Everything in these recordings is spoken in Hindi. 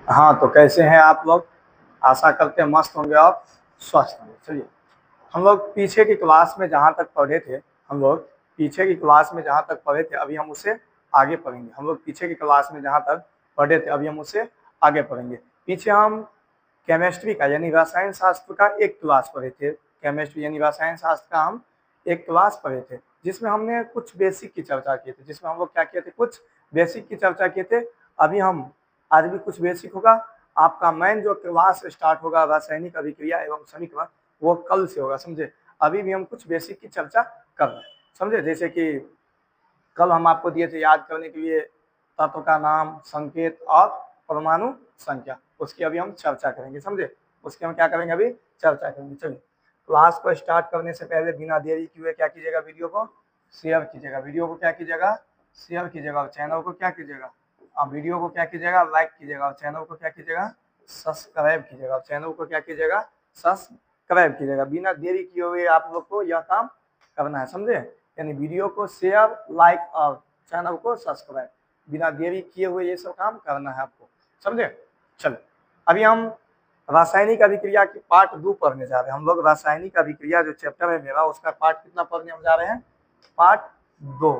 हाँ, तो कैसे हैं आप लोग? आशा करते हैं मस्त होंगे और स्वस्थ होंगे। चलिए, हम लोग पीछे की क्लास में जहाँ तक पढ़े थे, हम लोग पीछे की क्लास में जहाँ तक पढ़े थे अभी हम उसे आगे पढ़ेंगे। हम लोग पीछे की क्लास में जहाँ तक पढ़े थे अभी हम उसे आगे पढ़ेंगे। पीछे हम केमिस्ट्री का यानी रसायन शास्त्र का एक क्लास पढ़े थे। केमिस्ट्री यानी रसायन शास्त्र का हम एक क्लास पढ़े थे, जिसमें हमने कुछ बेसिक की चर्चा की थी, जिसमें हम लोग क्या किए थे, कुछ बेसिक की चर्चा किए थे। अभी हम आज भी कुछ बेसिक होगा। आपका मेन जो क्लास स्टार्ट होगा रासायनिक अभिक्रिया एवं समीकरण, वो कल से होगा, समझे। अभी भी हम कुछ बेसिक की चर्चा कर रहे हैं, समझे। जैसे कि कल हम आपको दिए थे याद करने के लिए तत्व का नाम, संकेत और परमाणु संख्या, उसकी अभी हम चर्चा करेंगे, समझे। उसकी हम क्या करेंगे, अभी चर्चा करेंगे। चलिए, क्लास को स्टार्ट करने से पहले बिना देरी किए क्या कीजिएगा, वीडियो को शेयर कीजिएगा। वीडियो को क्या कीजिएगा, शेयर कीजिएगा। और चैनल को क्या कीजिएगा, आप वीडियो को क्या कीजिएगा, लाइक कीजिएगा। और चैनल को क्या कीजिएगा, सब्सक्राइब कीजिएगा। और चैनल को क्या कीजिएगा, सब्सक्राइब कीजिएगा। बिना देरी किए हुए आप लोग को यह काम करना है, समझे। यानी वीडियो को शेयर, लाइक और चैनल को सब्सक्राइब, बिना देरी किए हुए ये सब काम करना है आपको, समझे। चलो, अभी हम रासायनिक अभिक्रिया की पार्ट 2 पढ़ने जा रहे हैं। हम लोग रासायनिक अभिक्रिया जो चैप्टर है मेरा, उसका पार्ट कितना पढ़ने हम जा रहे हैं, पार्ट 2।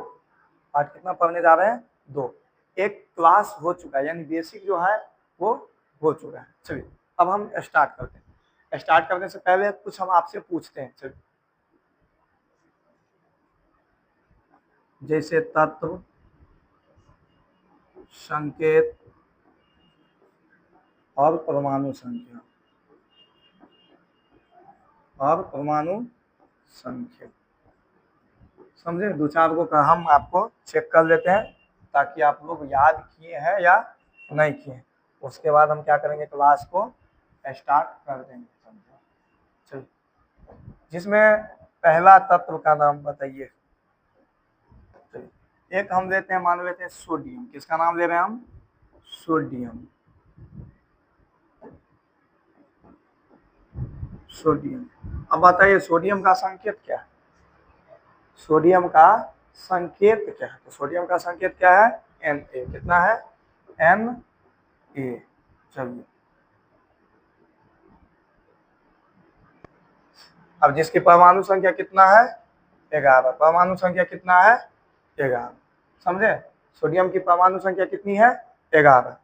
पार्ट कितना पढ़ने जा रहे हैं, 2। एक क्लास हो चुका है, यानी बेसिक जो है वो हो चुका है। चलिए, अब हम स्टार्ट करते हैं। स्टार्ट करने से पहले कुछ हम आपसे पूछते हैं। चलिए, जैसे तत्व, संकेत और परमाणु संख्या, और परमाणु संख्या, समझे। दो चार को हम आपको चेक कर लेते हैं, ताकि आप लोग याद किए हैं या नहीं किए। उसके बाद हम क्या करेंगे, क्लास को स्टार्ट कर देंगे, समझे। चलिए, जिसमें पहला तत्व का नाम बताइए। चलिए, एक हम लेते हैं, मान लेते हैं सोडियम। किसका नाम ले रहे हैं हम, सोडियम। सोडियम। अब बताइए सोडियम का संकेत क्या है, सोडियम का संकेत क्या है। तो सोडियम का संकेत क्या है, Na। कितना है, Na। चलिए, अब जिसकी परमाणु संख्या कितना है, 11। परमाणु संख्या कितना है, 11, समझे। सोडियम की परमाणु संख्या कितनी है, 11।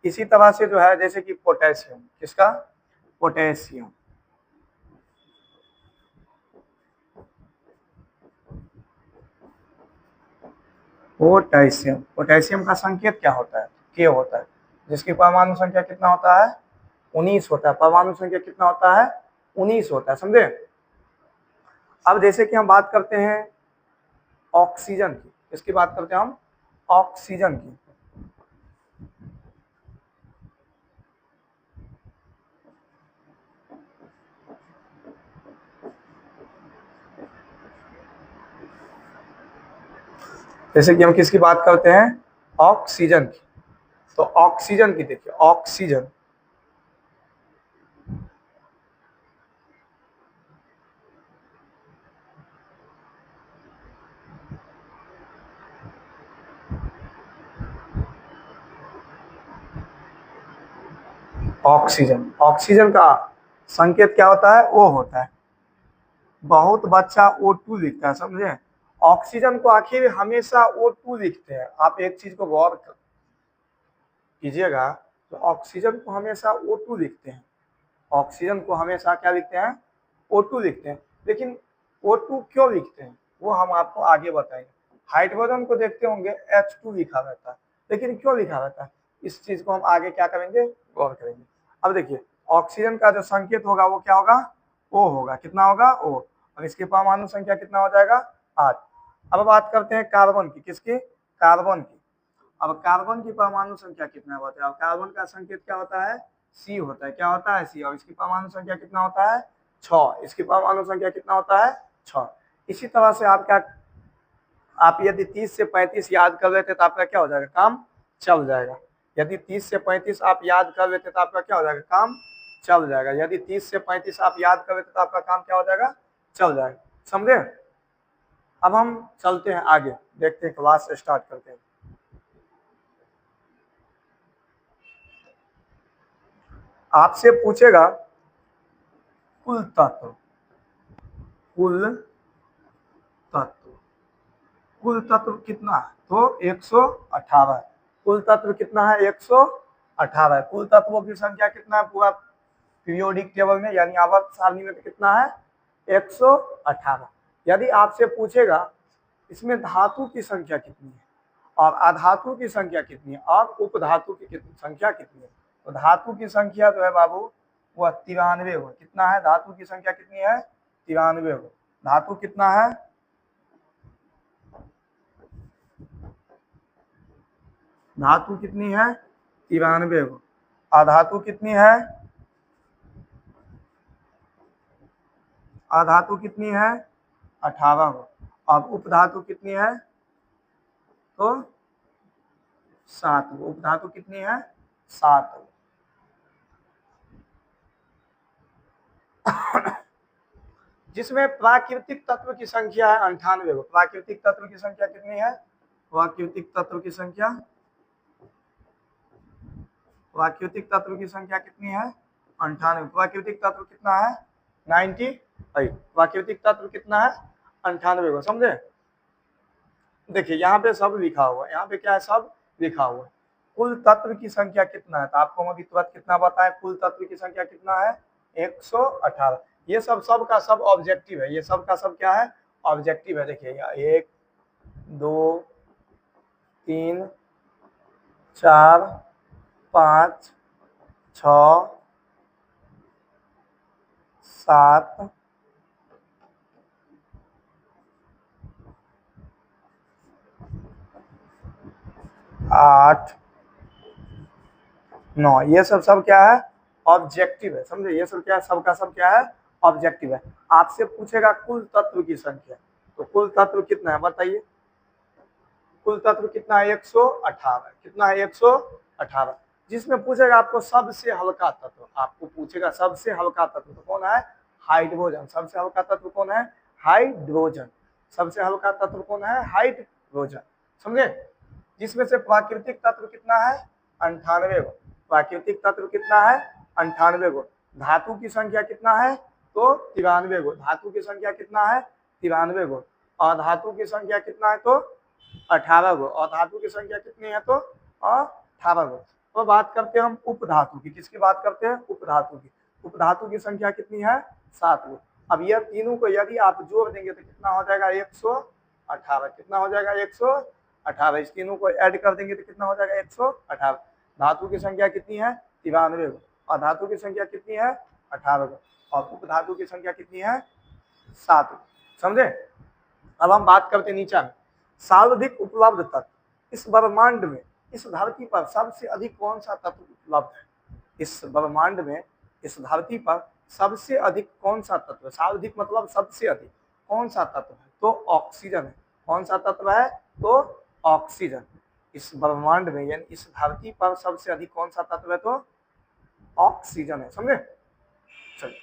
इसी तरह से जो है, जैसे कि पोटेशियम, किसका, पोटेशियम। पोटेशियम, पोटेशियम का संकेत क्या होता है, के होता है। जिसकी परमाणु संख्या कितना होता है, 19 होता है। परमाणु संख्या कितना होता है, 19 होता है, समझे। अब जैसे कि हम बात करते हैं ऑक्सीजन की, किसकी बात करते हैं हम, ऑक्सीजन की। जैसे कि हम किसकी बात करते हैं, ऑक्सीजन की। तो ऑक्सीजन की देखिए, ऑक्सीजन, ऑक्सीजन, ऑक्सीजन का संकेत क्या होता है, ओ होता है। बहुत बच्चा O2 लिखता है, समझे। ऑक्सीजन को आखिर हमेशा O2 लिखते हैं। आप एक चीज को गौर कीजिएगा, तो ऑक्सीजन को हमेशा O2 लिखते हैं। ऑक्सीजन को हमेशा क्या लिखते हैं, O2 लिखते हैं। लेकिन O2 क्यों लिखते हैं, वो हम आपको आगे बताएंगे। हाइड्रोजन को देखते होंगे H2 लिखा रहता है, लेकिन क्यों लिखा रहता है, इस चीज को हम आगे क्या करेंगे, गौर करेंगे। अब देखिए, ऑक्सीजन का जो संकेत होगा वो क्या होगा, O होगा। कितना होगा, O। और इसकी परमाणु संख्या कितना हो जाएगा, 8। अब बात करते हैं कार्बन की, किसकी, कार्बन की। अब कार्बन की परमाणु संख्या कितना होता है, अब कार्बन का संकेत क्या होता है, सी होता है। क्या होता है, सी। और इसकी परमाणु संख्या कितना होता है, 6। इसकी परमाणु संख्या कितना होता है, 6। इसी तरह से आप क्या, आप यदि 30 से 35 याद कर लेते तो आपका क्या हो जाएगा, काम चल जाएगा। यदि 30 से 35 आप याद कर लेते तो आपका क्या हो जाएगा, काम चल जाएगा। यदि 30 से 35 आप याद कर लेते तो आपका काम क्या हो जाएगा, चल जाएगा, समझे। अब हम चलते हैं आगे, देखते हैं, क्लास स्टार्ट करते हैं। आपसे पूछेगा कुल तत्व, कुल तत्व, कुल तत्व कितना है तो 118। कुल तत्व कितना है 118। कुल तत्वों की संख्या कितना है पूरा पीरियोडिक टेबल में यानी आवर्त सारणी में कितना है 118। यदि आपसे पूछेगा इसमें धातु की संख्या कितनी है और अधातु की संख्या कितनी है और उपधातु की संख्या कितनी है, तो धातु की संख्या जो है बाबू वह 93 हो। कितना है धातु की संख्या कितनी है 93 हो। धातु कितना है धातु कितनी है 93 हो। अधातु कितनी है अधातु कितनी है 18 हो। अब उपधातु कितनी है तो 7 हो। उपधातु कितनी है 7 हो। जिसमें प्राकृतिक तत्व की संख्या है 98 हो। प्राकृतिक तत्व की संख्या कितनी है प्राकृतिक तत्व की संख्या प्राकृतिक तत्व की संख्या कितनी है 98। प्राकृतिक तत्व कितना है 98। प्राकृतिक तत्व कितना है 98 को समझे। देखिए यहाँ पे सब लिखा हुआ है, यहाँ पे क्या है सब लिखा हुआ है। कुल तत्व की संख्या कितना है तो आपको हम अभी तुरंत कितना बताएं कुल तत्व की संख्या कितना है 118। ये सब का सब ऑब्जेक्टिव है, ये सब का सब क्या है ऑब्जेक्टिव है। देखिए 1 2 3 4 5 6 7 8 9 ये सब क्या है ऑब्जेक्टिव है समझे। ये सब क्या है सबका सब क्या है ऑब्जेक्टिव है। आपसे पूछेगा कुल तत्व की संख्या तो कुल तत्व कितना है बताइए। कुल तत्व कितना है 118। कितना है 118। जिसमें पूछेगा आपको सबसे हल्का तत्व, आपको पूछेगा सबसे हल्का तत्व तो कौन है हाइड्रोजन। सबसे हल्का तत्व कौन है हाइड्रोजन। सबसे हल्का तत्व कौन है हाइड्रोजन समझे। जिसमें से प्राकृतिक तत्व कितना है 98 गो। प्राकृतिक तत्व कितना है 98 गो। धातु की संख्या कितना है तो 93 गो। धातु की संख्या कितना है 93 गो। और धातु की संख्या कितना है तो 18 गो। और धातु की संख्या कितनी है तो 18 गो। तो बात करते हैं हम उपधातु की। किसकी बात करते हैं उपधातु की। उपधातु की संख्या कितनी है 7 गो। अब यह तीनों को यदि आप जोड़ देंगे तो कितना हो जाएगा 118। कितना हो जाएगा 118। इस तीनों को ऐड कर देंगे तो कितना हो जाएगा 118। धातु की संख्या कितनी है 93 गो। और धातु की संख्या कितनी है 18 गो। और उपधातु की संख्या कितनी है 7 गो समझे। अब हम बात करते हैं नीचे में सर्वाधिक उपलब्ध तत्व। इस ब्रह्मांड में इस धरती पर सबसे अधिक कौन सा तत्व उपलब्ध है। इस ब्रह्मांड में इस धरती पर सबसे अधिक कौन सा तत्व, सर्वाधिक मतलब सबसे अधिक कौन सा तत्व है तो ऑक्सीजन है। कौन सा तत्व है तो ऑक्सीजन। इस ब्रह्मांड में यानी इस धरती पर सबसे अधिक कौन सा तत्व है तो ऑक्सीजन है समझे। चलिए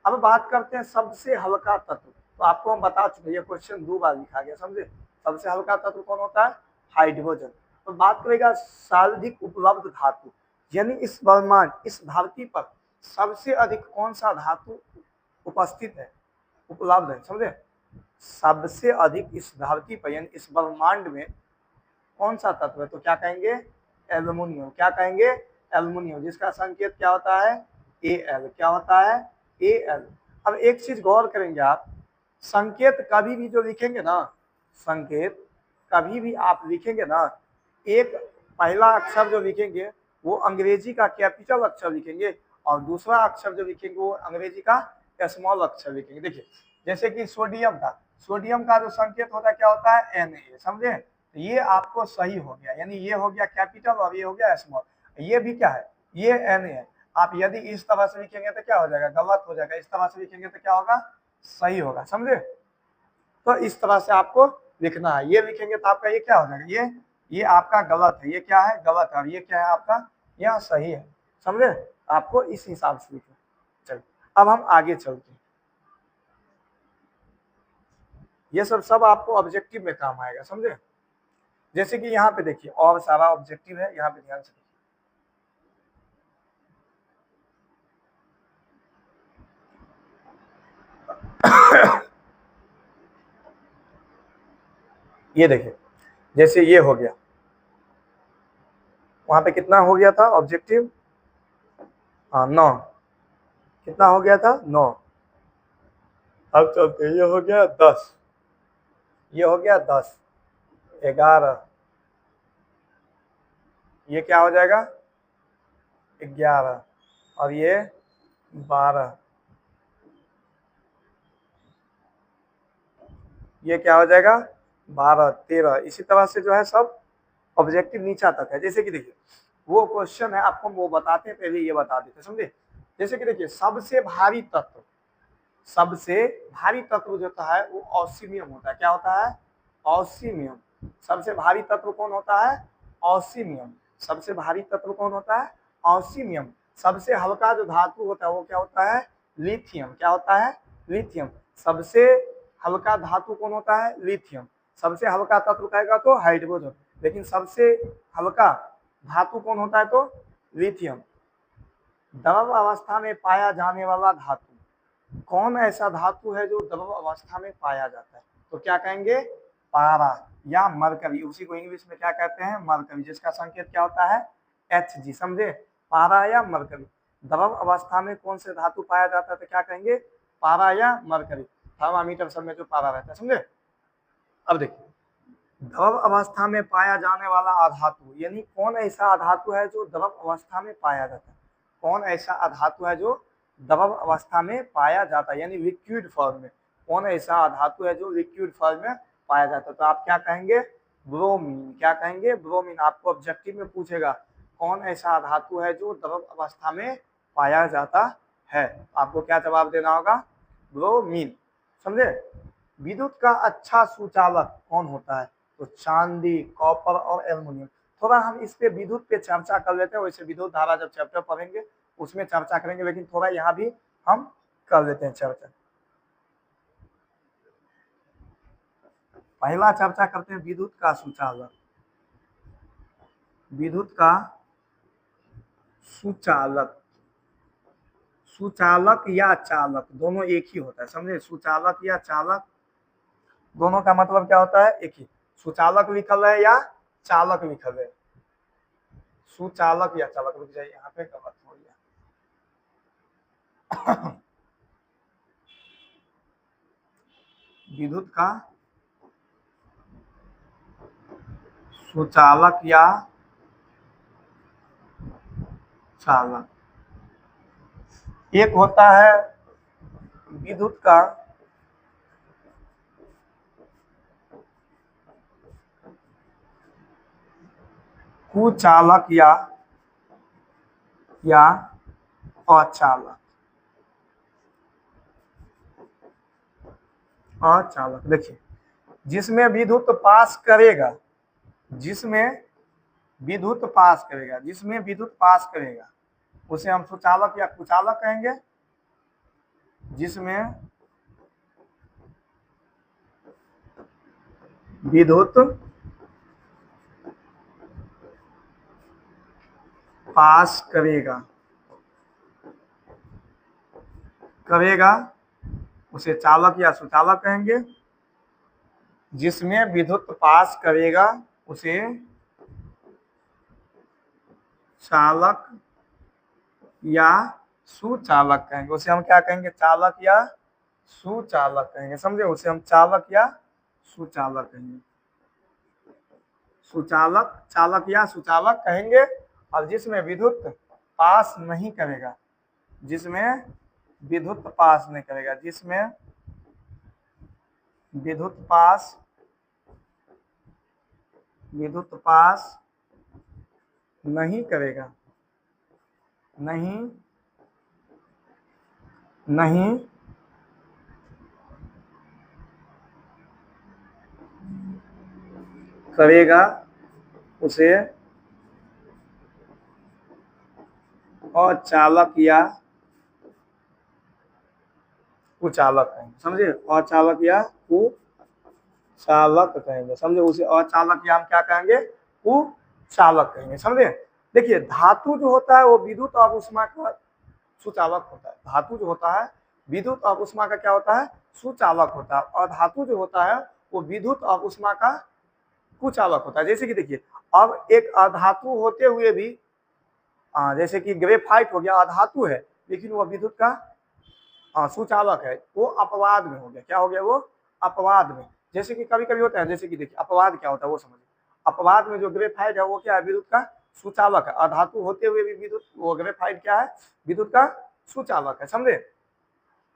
अब बात करते हैं सबसे हल्का तत्व। तो आपको हम बता चुके ये क्वेश्चन 2 बार लिखा गया समझे। सबसे हल्का तत्व कौन होता है हाइड्रोजन। तो बात करेगा सर्वाधिक उपलब्ध धातु यानी इस ब्रह्मांड इस धरती पर सबसे अधिक कौन सा धातु उपस्थित है उपलब्ध है समझे। सबसे अधिक इस धरती पर यानी इस ब्रह्मांड में कौन सा तत्व है तो क्या कहेंगे एल्युमिनियम। क्या कहेंगे एल्युमिनियम जिसका संकेत क्या होता है Al। क्या होता है Al। अब एक चीज गौर करेंगे आप संकेत कभी भी जो लिखेंगे ना संकेत कभी भी आप लिखेंगे ना एक पहला अक्षर जो लिखेंगे वो अंग्रेजी का कैपिटल अक्षर लिखेंगे और दूसरा अक्षर जो लिखेंगे वो अंग्रेजी का स्मॉल अक्षर लिखेंगे। देखिए जैसे कि सोडियम का जो संकेत होता है क्या होता है Na समझे। तो ये आपको सही हो गया यानी ये हो गया कैपिटल और ये हो गया स्मॉल। ये भी क्या है ये Na है। आप यदि इस तरह से लिखेंगे तो क्या हो जाएगा गलत हो जाएगा। इस तरह से लिखेंगे तो क्या होगा सही होगा समझे। तो इस तरह से आपको लिखना है। ये लिखेंगे तो आपका ये क्या हो जाएगा ये आपका गलत है। ये क्या है गलत है और ये क्या है आपका यह सही है समझे। आपको इस हिसाब से लिखना। चलिए अब हम आगे चलते हैं। ये सब आपको ऑब्जेक्टिव में काम आएगा समझे। जैसे कि यहाँ पे देखिए और सारा ऑब्जेक्टिव है यहाँ पे ध्यान से देखिए। ये देखिए, जैसे ये हो गया, वहां पे कितना हो गया था ऑब्जेक्टिव, हाँ 9, कितना हो गया था 9। अब चलते, ये हो गया 10, ये हो गया 10, 11, ये क्या हो जाएगा 11, और ये 12, ये क्या हो जाएगा 12, 13। इसी तरह से जो है सब ऑब्जेक्टिव नीचा तक है। जैसे कि देखिए, वो क्वेश्चन है, आपको वो बताते हैं, पहले ये बता देते, समझे। जैसे कि देखिए, सबसे भारी तत्व जो होता है वो ऑसीमियम होता है। क्या होता है ऑसीमियम। सबसे भारी तत्व कौन होता है ऑसीमियम। सबसे भारी तत्व कौन होता है ऑसीमियम। सबसे हल्का जो धातु होता है वो क्या होता है लिथियम। क्या होता है लिथियम। सबसे हल्का धातु कौन होता है लिथियम। सबसे हल्का तत्व कहेगा तो हाइड्रोजन, लेकिन सबसे हल्का धातु कौन होता है तो लिथियम। द्रव अवस्था में पाया जाने वाला धातु, कौन ऐसा धातु है जो द्रव अवस्था में पाया जाता है, तो क्या कहेंगे पारा या मरकरी। उसी को इंग्लिश में क्या कहते हैं मरकरी, जिसका संकेत क्या होता है Hg। समझे, पारा या मरकरी। द्रव अवस्था में कौन से धातु पाया जाता है तो क्या कहेंगे पारा या मरकरी। थर्मामीटर सब में जो पारा रहता है, समझे। अब देखिए, द्रव अवस्था में पाया जाने वाला अधातु, यानी कौन ऐसा अधातु है जो द्रव अवस्था में पाया जाता है। कौन ऐसा अधातु है जो द्रव अवस्था में पाया जाता है, यानी लिक्विड फॉर्म में। कौन ऐसा अधातु है जो लिक्विड फॉर्म में पाया जाता है, तो आप क्या कहेंगे ब्रोमीन। क्या कहेंगे ब्रोमीन। आपको ऑब्जेक्टिव में पूछेगा कौन ऐसा धातु है जो द्रव अवस्था में पाया जाता है, आपको क्या जवाब देना होगा ब्रोमीन। समझे। विद्युत का अच्छा सुचालक कौन होता है, तो चांदी, कॉपर और एल्युमिनियम। थोड़ा हम इस पे विद्युत पे चर्चा कर लेते हैं, वैसे विद्युत धारा जब चैप्टर पढ़ेंगे उसमें चर्चा करेंगे, लेकिन थोड़ा यहाँ भी हम कर लेते हैं चर्चा। पहला चर्चा करते हैं विद्युत का सुचालक। विद्युत का सुचालक, सुचालक या चालक दोनों एक ही होता है, समझे। सुचालक या चालक दोनों का मतलब क्या होता है एक ही। सुचालक लिखल है या चालक लिखल है, सुचालक या चालक। रुक जाइए, यहाँ पे गलत हो गया। विद्युत का सुचालक या चालक, एक होता है विद्युत का कुचालक या अचालक। अचालक देखिए, जिसमें विद्युत पास करेगा, जिसमें विद्युत पास करेगा, जिसमें विद्युत पास करेगा उसे हम सुचालक या कुचालक कहेंगे। जिसमें विद्युत पास करेगा उसे चालक या सुचालक कहेंगे। जिसमें विद्युत पास करेगा उसे चालक या सुचालक कहेंगे। उसे हम क्या कहेंगे चालक या सुचालक कहेंगे, समझे। उसे हम चालक या सुचालक कहेंगे, सुचालक, चालक या सुचालक कहेंगे। और जिसमें विद्युत पास नहीं करेगा, जिसमें विद्युत पास नहीं करेगा, जिसमें विद्युत पास नहीं करेगा, नहीं करेगा उसे अचालक या कुचालक कहेंगे, समझे। अचालक या कुचालक कहेंगे, समझे। उसे अचालक या हम क्या कहेंगे कुचालक कहेंगे, समझे। देखिए, धातु जो होता है वो विद्युत और ऊष्मा का सुचालक होता है। धातु जो होता है विद्युत और ऊष्मा का क्या होता है सुचालक होता है, और धातु जो होता है वो विद्युत और ऊष्मा का कुचालक होता है। जैसे कि देखिए अब एक अधातु होते हुए भी जैसे कि ग्रेफाइट हो गया, अधातु है लेकिन वो विद्युत का सुचालक है, वो अपवाद में हो गया। क्या हो गया? वो अपवाद में। जैसे कि कभी कभी होता है, जैसे कि देखिए अपवाद क्या होता है वो समझिए। अपवाद में जो ग्रेफाइट है वो क्या है? विद्युत का सुचालक है। अधातु होते हुए भी विद्युत, वो ग्रेफाइट क्या है? विद्युत का सुचालक है, समझे।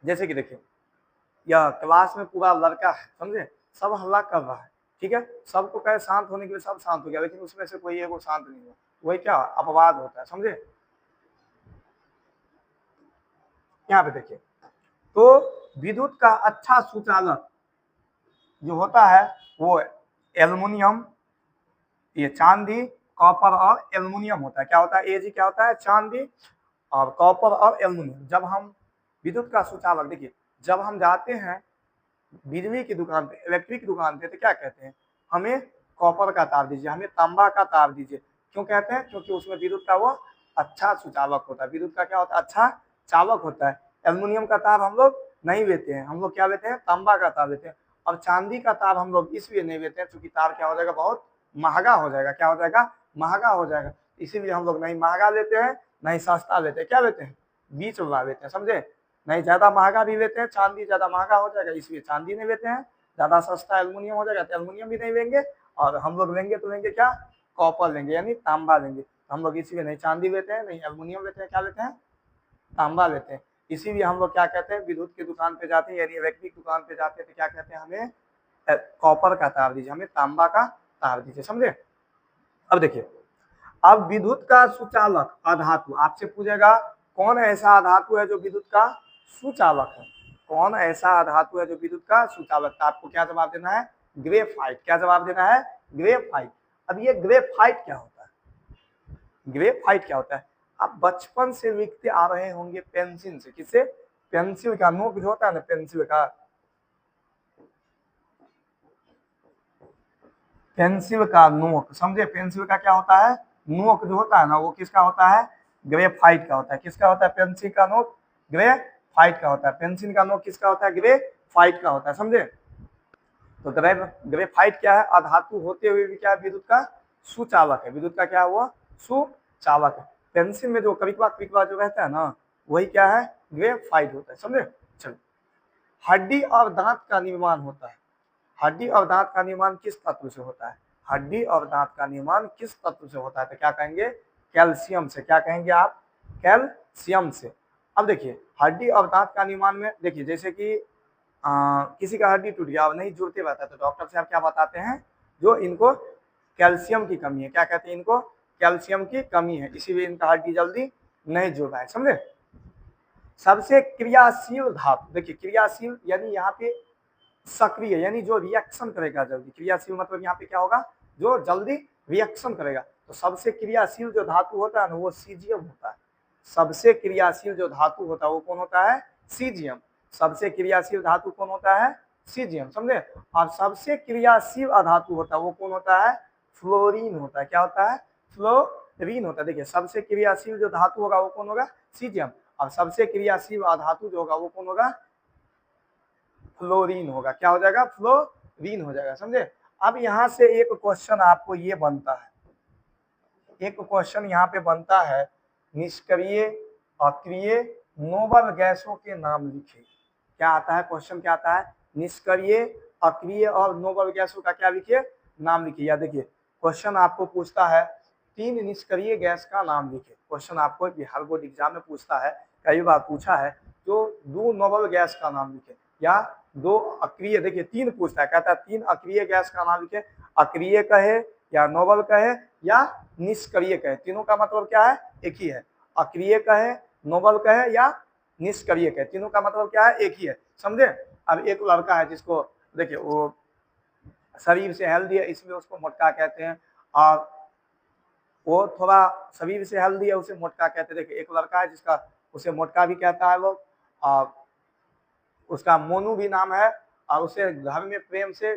जैसे कि देखिए यह क्लास में पूरा लड़का है, समझे, सब हल्ला कर रहा है, ठीक है, सबको कहे शांत होने के लिए, सब शांत हो गया, लेकिन उसमें से कोई एक वो शांत नहीं हुआ, वही क्या? अपवाद होता है, समझे। यहाँ पे देखिए तो विद्युत का अच्छा सुचालक जो होता है वो एल्युमिनियम, ये चांदी, कॉपर और एल्युमिनियम होता है। क्या होता है? ये जी क्या होता है? चांदी और कॉपर और एल्युमिनियम। जब हम विद्युत का सुचालक, देखिए जब हम जाते हैं बिजली की दुकान पे, इलेक्ट्रिक की दुकान पे, तो क्या कहते हैं? हमें कॉपर का तार दीजिए, हमें तांबा का तार दीजिए। क्यों कहते हैं? क्योंकि उसमें विद्युत का वो अच्छा सुचालक होता है। विद्युत का क्या होता है? अच्छा चालक होता है। एल्युमिनियम का तार हम लोग नहीं लेते हैं, हम लोग क्या लेते हैं? तांबा का तार लेते हैं। और चांदी का तार हम लोग इसलिए नहीं लेते हैं क्योंकि तार क्या हो जाएगा? बहुत महंगा हो जाएगा। क्या हो जाएगा? महंगा हो जाएगा। इसीलिए हम लोग नहीं महंगा लेते हैं, नहीं सस्ता लेते हैं। क्या लेते हैं? बीच वाला लेते हैं, समझे। नहीं ज्यादा महंगा भी लेते हैं, चांदी ज्यादा महंगा हो जाएगा इसलिए चांदी नहीं लेते हैं। ज्यादा सस्ता एल्युमिनियम हो जाएगा तो एल्युमिनियम भी नहीं लेंगे। और हम लोग लेंगे तो लेंगे क्या? कॉपर लेंगे, यानी तांबा लेंगे। हम लोग इसीलिए नहीं चांदी लेते हैं, नहीं एल्युमिनियम लेते हैं, क्या लेते हैं? तांबा लेते हैं। इसीलिए हम लोग क्या कहते हैं? विद्युत की दुकान पे जाते हैं, यानी इलेक्ट्रिक दुकान पे जाते हैं तो क्या कहते हैं? हमें कॉपर का तार दीजिए, हमें तांबा का तार दीजिए, समझे। अब देखिए अब विद्युत का सुचालक अधातु, आपसे पूछेगा कौन ऐसा अधातु है जो विद्युत का सुचालक है? कौन ऐसा अधातु है जो विद्युत का सुचालक? तो आपको क्या जवाब देना है? ग्रेफाइट। क्या जवाब देना है? ग्रेफाइट। अब ये ग्रेफाइट क्या होता है? ग्रेफाइट क्या होता है? आप बचपन से लिखते आ रहे होंगे पेंसिल से। किससे? पेंसिल का नोक जो होता है ना, पेंसिल का, पेंसिल का नोक, समझे। पेंसिल का क्या होता है? नोक जो होता है ना, वो किसका होता है? ग्रेफाइट का होता है। किसका होता है? पेंसिल का नोक ग्रेफाइट का होता है। पेंसिल का नोक किसका होता है? ग्रेफाइट का होता है, समझे। तो ग्रेफाइट क्या है? अधातु होते हुए भी क्या है? विद्युत का सुचालक है। विद्युत का क्या है? वो सुचालक है। पेंसिल में जो कविकवा जो रहता है ना, वही क्या है? ग्रेफाइट होता है, समझे। चलो, हड्डी और दांत का निर्माण होता है। हड्डी और दांत का निर्माण किस तत्व से होता है? हड्डी और दांत का निर्माण किस तत्व से होता है? तो क्या कहेंगे? कैल्शियम से। क्या कहेंगे आप? कैल्शियम से। अब देखिए हड्डी और दांत का निर्माण में देखिए, जैसे कि किसी का हड्डी टूट गया और नहीं जुड़ते रहता है तो डॉक्टर साहब क्या बताते हैं? जो इनको कैल्शियम की कमी है। क्या कहते हैं? इनको कैल्शियम की कमी है, इसीलिए इनका हड्डी जल्दी नहीं जुड़ रहा है, समझे। सबसे क्रियाशील धातु, देखिए क्रियाशील यानी यहाँ पे सक्रिय, यानी जो रिएक्शन करेगा जल्दी। क्रियाशील मतलब यहाँ पे क्या होगा? जो जल्दी रिएक्शन करेगा। तो सबसे क्रियाशील जो धातु होता है ना, वो सीजियम होता है। सबसे क्रियाशील जो धातु होता है वो कौन होता है? सीजियम। सबसे क्रियाशील धातु कौन होता है? सीजियम, समझे। और सबसे क्रियाशील अधातु होता है वो कौन होता है? फ्लोरीन होता है। क्या होता है? फ्लोरीन होता है। देखिए सबसे क्रियाशील जो धातु होगा वो कौन होगा? सीजियम। और सबसे क्रियाशील अधातु जो होगा वो कौन होगा? फ्लोरीन होगा। क्या हो जाएगा? फ्लोरीन हो जाएगा, समझे। अब यहाँ से एक क्वेश्चन आपको ये बनता है, एक क्वेश्चन यहाँ पे बनता है, निष्क्रिय अक्रिय नोबल गैसों के नाम लिखे। क्या आता है क्वेश्चन? क्या आता है? निष्क्रिय अक्रिय और नोबल गैसों का क्या लिखिए? नाम लिखिए। या देखिए क्वेश्चन आपको पूछता है 3 निष्क्रिय गैस का नाम लिखे। क्वेश्चन आपको बिहार बोर्ड एग्जाम में पूछता है, कई बार पूछा है। जो 2 नोबल गैस का नाम लिखे या 2 अक्रिय, देखिए 3 पूछता है, कहता है 3 अक्रिय गैस का नाम लिखे। अक्रिय कहे या नोबल कहे या निष्क्रिय कहे, तीनों का मतलब क्या है? एक ही है। अक्रिय कहे, नोबल कहे या निष्क्रिय कहे, तीनों का मतलब क्या है? एक ही है, समझे। अब एक लड़का है जिसको देखिए वो शरीर से हेल्दी है इसलिए उसको मोटका कहते हैं, और वो थोड़ा शरीर से हेल्दी है उसे मोटका कहते हैं। देखिए एक लड़का है जिसका, उसे मोटका भी कहता है लोग, और उसका मोनू भी नाम है, और उसे घर में प्रेम से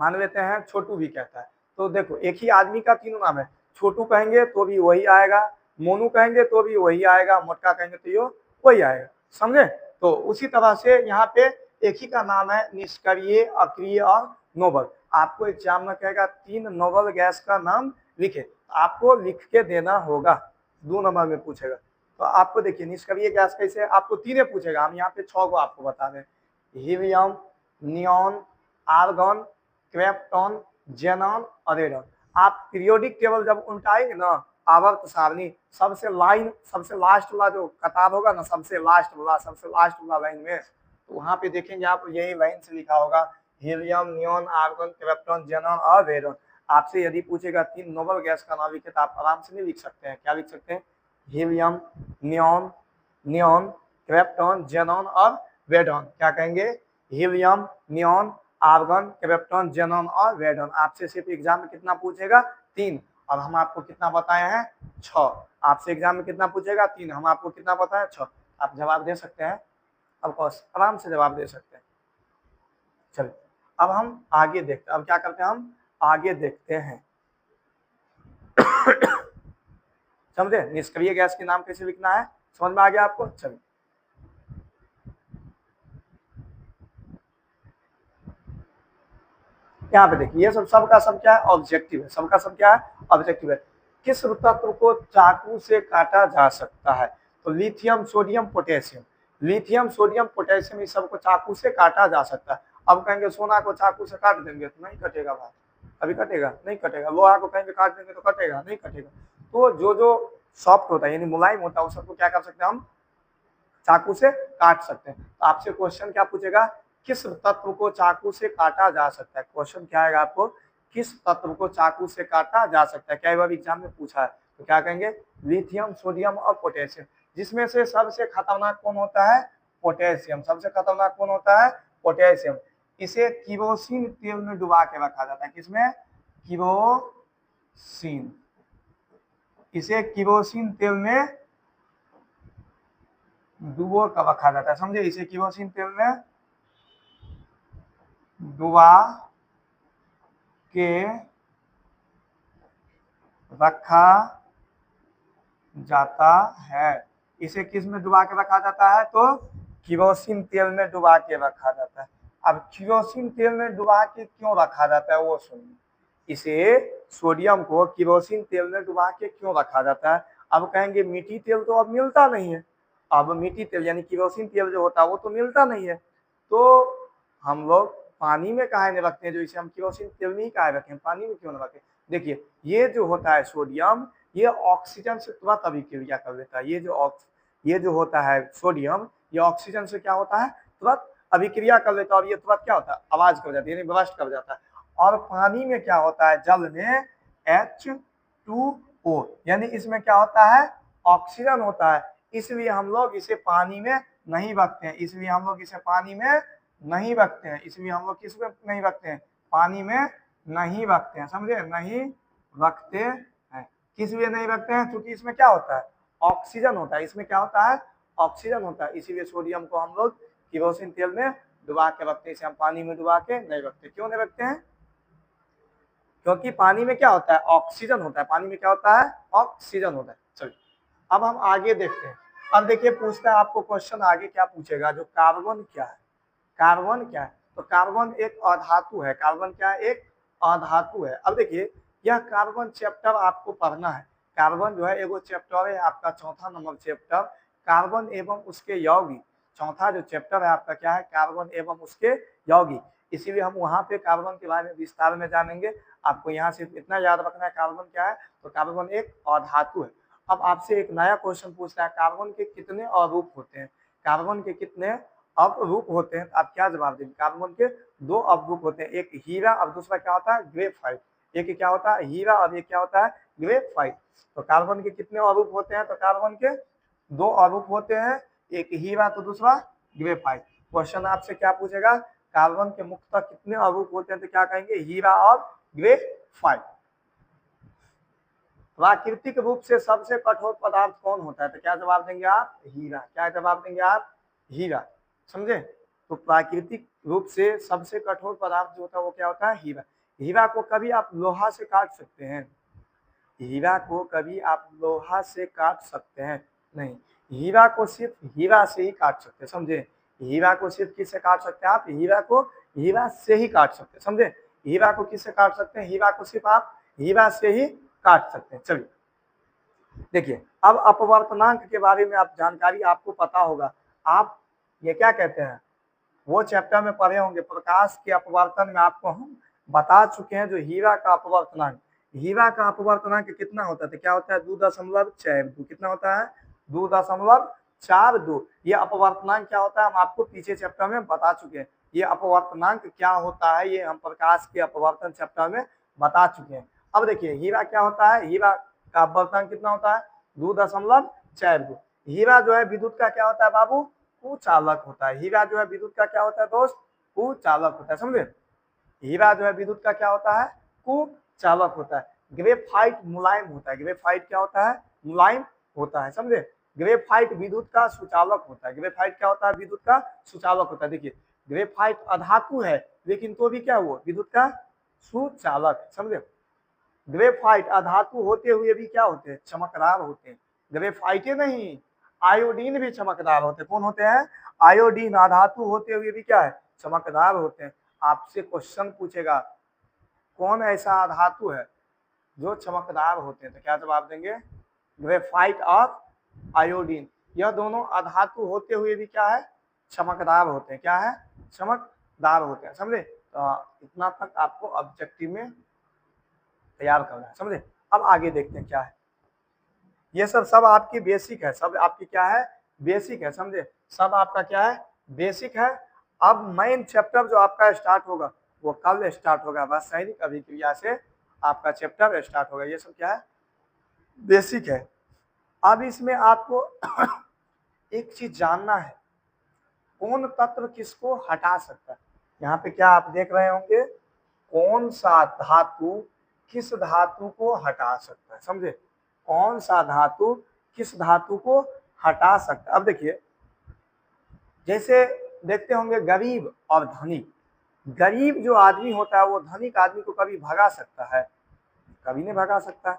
मान लेते हैं छोटू भी कहता है। तो देखो एक ही आदमी का तीनों नाम है, छोटू कहेंगे तो भी वही आएगा, मोनू कहेंगे तो भी वही आएगा, मोटका कहेंगे तो ये वही आएगा, समझे। तो उसी तरह से यहाँ पे एक ही का नाम है निष्क्रिय अक्रिय और नोबल। आपको एग्जाम में कहेगा 3 नोबल गैस का नाम लिखे, आपको लिख के देना होगा, 2 नंबर में पूछेगा। तो आपको देखिए निष्क्रिय गैस कैसे, आपको 3 पूछेगा, हम यहाँ पे 6 को आपको बता दें। Helium, neon, argon, krypton, xenon और रेडॉन। आप पीरियोडिक टेबल जब उल्टाएंगे ना, आवर्त सारणी, सबसे लास्ट वाला जो कतार होगा ना, सबसे लास्ट वाला लाइन में, तो वहां पे देखेंगे आप यही लाइन से लिखा होगा helium, neon, argon, krypton, xenon और रेडॉन। आपसे यदि पूछेगा 3 नोबल गैस का नाम लिखे तो आप आराम से नहीं लिख सकते हैं। क्या लिख सकते हैं? हीलियम, नियॉन, क्रिप्टॉन, जेनॉन और रेडॉन। क्या कहेंगे? Helium, neon, argon, krypton, xenon और रेडॉन। आपसे सिर्फ एग्जाम में कितना पूछेगा? 3। और हम आपको कितना बताए हैं? 6। आपसे एग्जाम में कितना पूछेगा? 3। हम आपको कितना बताए? 6। आप जवाब दे सकते हैं, ऑफकोर्स आराम से जवाब दे सकते हैं। चलिए अब हम आगे देखते हैं। अब क्या करते हैं? हम आगे देखते हैं। समझे निष्क्रिय गैस के नाम कैसे लिखना है? समझ में आ गया आपको? चलिए यहाँ पे देखिए, ये सबका सब क्या है? ऑब्जेक्टिव है। सबका सब क्या है? ऑब्जेक्टिव है। किस तत्व को चाकू से काटा जा सकता है? तो lithium, sodium, potassium. Lithium, sodium, potassium, इस सबको चाकू से काटा जा सकता है। अब कहेंगे सोना को चाकू से काट देंगे तो नहीं कटेगा भाई, अभी कटेगा? नहीं कटेगा। लोहा को कहेंगे काट देंगे तो कटेगा? नहीं कटेगा। तो जो सॉफ्ट होता है यानी मुलायम होता है, उस सबको क्या कर सकते हैं? हम चाकू से काट सकते हैं। तो आपसे क्वेश्चन क्या पूछेगा? किस तत्व को चाकू से काटा जा सकता है? क्वेश्चन क्या आएगा आपको? किस तत्व को चाकू से काटा जा सकता है? क्या बार एग्जाम में पूछा है, तो क्या कहेंगे? लिथियम, सोडियम और पोटेशियम। जिसमें से सबसे खतरनाक कौन होता है? पोटेशियम। सबसे खतरनाक कौन होता है? पोटेशियम। इसे किरोसिन तेल में डुबा के रखा जाता है। किसमें? किरोसिन। इसे किरोसिन तेल में डुबो कर रखा जाता है। समझे? इसे किरोसिन तेल में डुबा के रखा जाता है। इसे किस में डुबा के रखा जाता है? तो किरोसिन तेल में डुबा के रखा जाता है। अब किरोसिन तेल में डुबा के क्यों रखा जाता है वो सुनिए। इसे सोडियम को किरोसिन तेल में डुबा के क्यों रखा जाता है? अब कहेंगे मीठी तेल तो अब मिलता नहीं है। अब मीठी तेल यानी किरोसिन तेल जो होता है वो तो मिलता नहीं है, तो हम लोग पानी में काहे रखते हैं? जो इसे हम किरोसिन तेल में ही काहे रखें, पानी में क्यों न रखें? देखिए ये जो होता है सोडियम, ये ऑक्सीजन से तुरंत अभिक्रिया कर लेता है। ये जो होता है सोडियम, ये ऑक्सीजन से क्या होता है? तुरंत अभिक्रिया कर लेता है और ये तुरंत क्या होता है? आवाज कर जाती है यानी ब्रस्ट कर जाता है। और पानी में क्या होता है? जल में H2O यानी इसमें क्या होता है? ऑक्सीजन होता है। इसलिए हम लोग इसे पानी में नहीं रखते हैं। इसलिए हम लोग इसे पानी में नहीं रखते हैं। इसलिए हम लोग किस में नहीं रखते हैं? पानी में नहीं रखते हैं। समझे? नहीं रखते हैं। किस लिए नहीं रखते हैं? क्योंकि इसमें क्या होता है? ऑक्सीजन होता है। इसमें क्या होता है? ऑक्सीजन होता है। इसीलिए सोडियम को हम लोग किरोसिन तेल में डुबा के रखते हैं। इसे हम पानी में डुबा के नहीं रखते। क्यों नहीं रखते हैं? क्योंकि पानी में क्या होता है? ऑक्सीजन होता है। पानी में क्या होता है? ऑक्सीजन होता है। चलिए अब हम आगे देखते हैं। अब देखिए पूछता है आपको क्वेश्चन आगे क्या पूछेगा? जो कार्बन क्या है? कार्बन क्या है? तो कार्बन एक अधातु है। कार्बन क्या है? एक अधातु है। अब देखिए यह कार्बन चैप्टर आपको पढ़ना है। कार्बन जो है एगो चैप्टर है आपका, चौथा नंबर चैप्टर, कार्बन एवं उसके यौगिक। चौथा जो चैप्टर है आपका क्या है? कार्बन एवं उसके यौगिक। इसीलिए हम वहां पे कार्बन के बारे में विस्तार में जानेंगे। आपको यहाँ सिर्फ इतना याद रखना है कार्बन क्या है? तो कार्बन एक अधातु है। अब आपसे एक नया क्वेश्चन पूछता है, कार्बन के कितने अरूप होते हैं? कार्बन के कितने अवरूप होते हैं? तो आप क्या जवाब देंगे? कार्बन के 2 अवरूप होते हैं, एक हीरा और दूसरा क्या होता है? ग्रेफाइट। एक क्या होता है? हीरा और एक क्या होता है? ग्रेफाइट। तो कार्बन के कितने अवरूप होते हैं? तो कार्बन के 2 अवरूप होते हैं, एक हीरा तो दूसरा ग्रेफाइट। क्वेश्चन आपसे क्या पूछेगा? कार्बन के मुख्यतः कितने अवरूप होते हैं? तो क्या कहेंगे? हीरा और ग्रेफाइट। प्राकृतिक रूप से सबसे कठोर पदार्थ कौन होता है? तो क्या जवाब देंगे आप? हीरा। क्या जवाब देंगे आप? हीरा। समझे? तो प्राकृतिक रूप से सबसे कठोर पदार्थ जो होता है वो क्या होता है? हीरा। हीरा को कभी आप लोहा से काट सकते हैं? हीरा को कभी आप लोहा से काट सकते हैं? नहीं। हीरा को सिर्फ हीरा से ही काट सकते हैं। समझे? हीरा को सिर्फ किससे काट सकते हैं आप? हीरा को हीरा से ही काट सकते हैं। समझे? हीरा को किससे काट सकते हैं? हीरा को सिर्फ आप हीरा से ही काट सकते हैं। चलिए देखिए, अब अपवर्तनांक के बारे में आप जानकारी आपको पता होगा। आप ये क्या कहते हैं, वो चैप्टर में पढ़े होंगे, प्रकाश के अपवर्तन में आपको हम बता चुके हैं जो हीरा का अपवर्तनांक, हीरा का अपवर्तनांक कितना होता है? क्या होता है? 2.42। कितना होता है? 2.42। ये अपवर्तनांक क्या होता है हम आपको पीछे चैप्टर में बता चुके हैं। ये अपवर्तनांक क्या होता है ये हम प्रकाश के अपवर्तन चैप्टर में बता चुके हैं। अब देखिए हीरा क्या होता है, हीरा का अपवर्तनांक कितना होता है? 2.42। हीरा जो है विद्युत का क्या होता है बाबू? कुचालक होता है। हीरा जो है विद्युत का क्या होता है दोस्त? कुचालक होता है, समझे? हीरा जो है विद्युत का क्या होता है? कुचालक होता है। ग्रेफाइट मुलायम होता है। ग्रेफाइट क्या होता है? मुलायम होता है, समझे? ग्रेफाइट विद्युत का सुचालक होता है। ग्रेफाइट क्या होता है? विद्युत का सुचालक होता है। देखिए ग्रेफाइट अधातु है लेकिन तो भी क्या हुआ? विद्युत का सुचालक, समझे? ग्रेफाइट अधातु होते हुए भी क्या होते हैं? चमकदार होते हैं। ग्रेफाइटे नहीं, आयोडीन भी चमकदार होते हैं। कौन होते हैं? आयोडीन अधातु होते हुए भी क्या है? चमकदार होते हैं। आपसे क्वेश्चन पूछेगा कौन ऐसा धातु है जो चमकदार होते हैं, तो क्या जवाब देंगे? ग्रेफाइट और आयोडीन। यह दोनों अधातु होते हुए भी क्या है? चमकदार होते हैं। क्या है? चमकदार होते हैं, समझे? तो इतना तक आपको ऑब्जेक्टिव में तैयार करना है, समझे? अब आगे देखते हैं क्या है। ये सब आपकी बेसिक है, सब आपकी क्या है? बेसिक है, समझे? सब आपका क्या है? बेसिक है। अब मेन चैप्टर जो आपका स्टार्ट होगा वो कल स्टार्ट होगा? रासायनिक अभिक्रिया से आपका चैप्टर स्टार्ट होगा। ये सब क्या है? बेसिक है। अब इसमें आपको एक चीज जानना है, कौन तत्व किसको हटा सकता है। यहाँ पे क्या आप देख रहे होंगे, कौन सा धातु किस धातु को हटा सकता है, समझे? कौन सा धातु किस धातु को हटा सकता है। अब देखिए, जैसे देखते होंगे गरीब और धनिक। गरीब जो आदमी होता है वो धनिक आदमी को कभी भगा सकता है? कभी नहीं भगा सकता है।